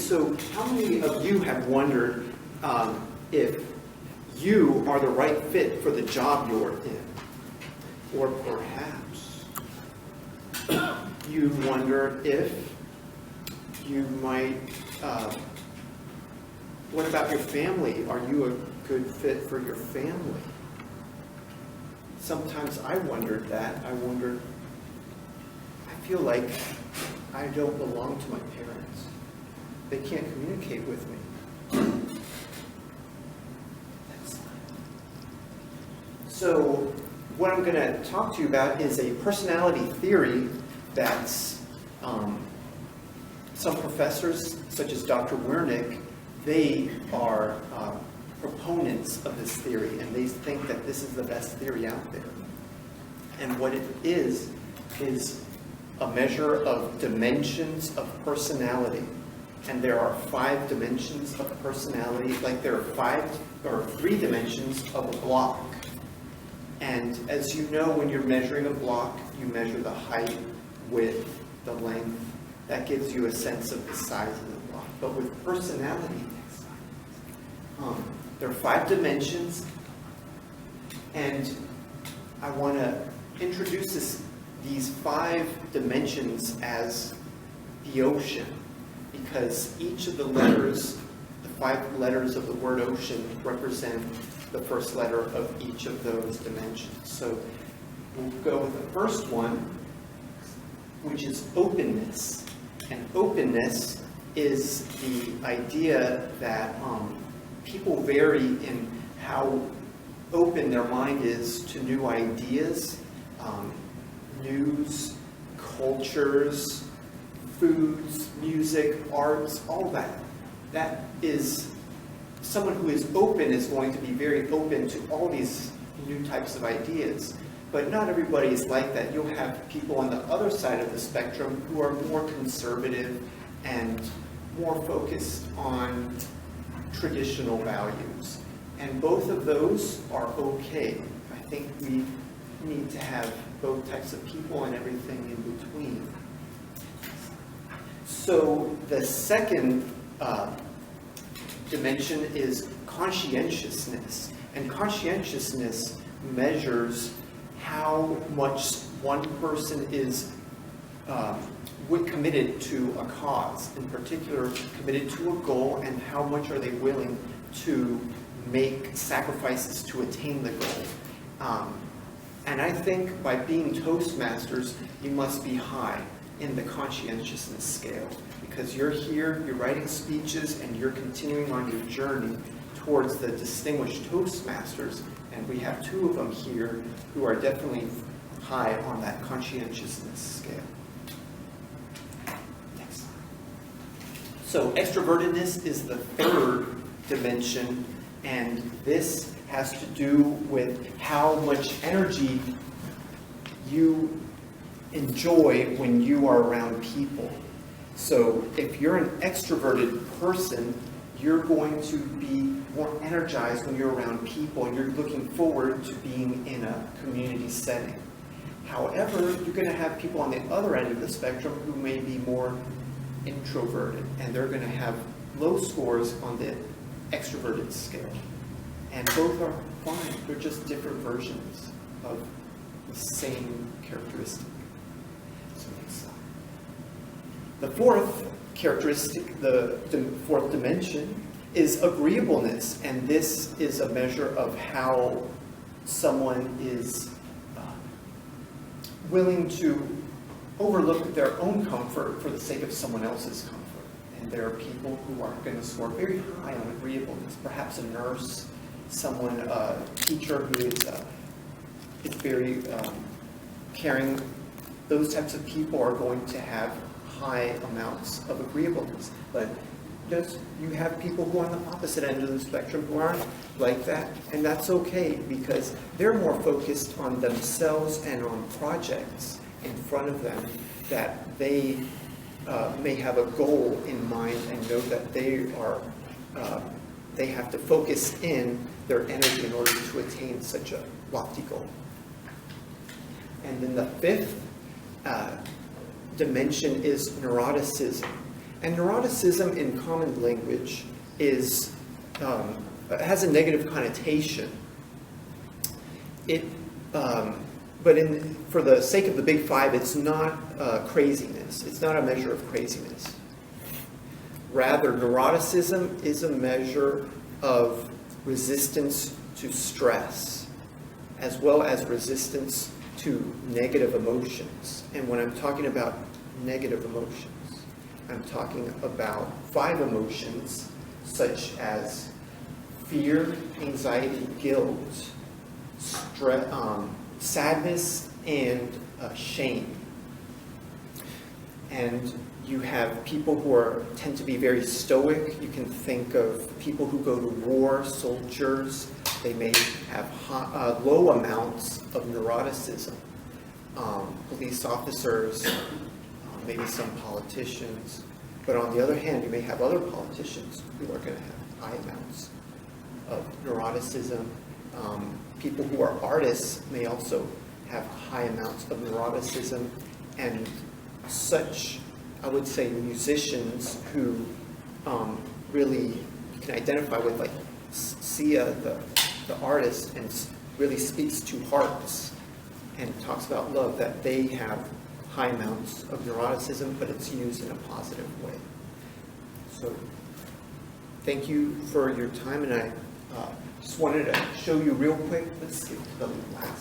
so how many of you have wondered if you are the right fit for the job you're in? Or perhaps you wonder if you might, what about your family? Are you a good fit for your family? Sometimes I wondered that. I wondered, I feel like I don't belong to my parents. They can't communicate with me. So what I'm going to talk to you about is a personality theory that's some professors, such as Dr. Wernick, they are proponents of this theory, and they think that this is the best theory out there. And what it is a measure of dimensions of personality. And there are 5 dimensions of personality, like there are 3 dimensions of a block. And as you know, when you're measuring a block, you measure the height, width, the length. That gives you a sense of the size of the block. But with personality, there are 5 dimensions, and I want to introduce these 5 dimensions as the ocean, because each of the letters, the 5 letters of the word ocean, represent the first letter of each of those dimensions. So we'll go with the first one, which is openness. And openness is the idea that people vary in how open their mind is to new ideas, news, cultures, foods, music, arts, all that. That is, someone who is open is going to be very open to all these new types of ideas. But not everybody is like that. You'll have people on the other side of the spectrum who are more conservative and more focused on traditional values. And both of those are okay. I think we need to have both types of people and everything in between. So the second dimension is conscientiousness. And conscientiousness measures how much one person is committed to a cause, in particular committed to a goal, and how much are they willing to make sacrifices to attain the goal. And I think by being Toastmasters, you must be high in the conscientiousness scale, because you're here, you're writing speeches, and you're continuing on your journey towards the distinguished Toastmasters, and we have 2 of them here who are definitely high on that conscientiousness scale. Next slide. So extrovertedness is the 3rd dimension, and this has to do with how much energy you enjoy when you are around people. So if you're an extroverted person, you're going to be more energized when you're around people, and you're looking forward to being in a community setting. However, you're going to have people on the other end of the spectrum who may be more introverted, and they're going to have low scores on the extroverted scale. And both are fine. They're just different versions of the same characteristic. So next slide. The 4th characteristic, the 4th dimension, is agreeableness. And this is a measure of how someone is willing to overlook their own comfort for the sake of someone else's comfort. And there are people who are going to score very high on agreeableness. Perhaps a nurse, someone, a teacher who is very caring. Those types of people are going to have high amounts of agreeableness. But you have people who are on the opposite end of the spectrum who aren't like that, and that's okay, because they're more focused on themselves and on projects in front of them, that they may have a goal in mind and know that they have to focus in their energy in order to attain such a lofty goal. And then the 5th dimension is neuroticism. And neuroticism in common language is has a negative connotation. But for the sake of the big five, it's not craziness. It's not a measure of craziness. Rather, neuroticism is a measure of resistance to stress, as well as resistance to negative emotions. And when I'm talking about negative emotions, I'm talking about 5 emotions, such as fear, anxiety, guilt, sadness, and shame. And you have people who tend to be very stoic. You can think of people who go to war, soldiers. They may have low amounts of neuroticism. Police officers, maybe some politicians. But on the other hand, you may have other politicians who are going to have high amounts of neuroticism. People who are artists may also have high amounts of neuroticism, and such, I would say, musicians who really you can identify with, like Sia, the artist, and really speaks to hearts and talks about love, that they have high amounts of neuroticism, but it's used in a positive way. So thank you for your time, and I just wanted to show you real quick. Let's skip to the last.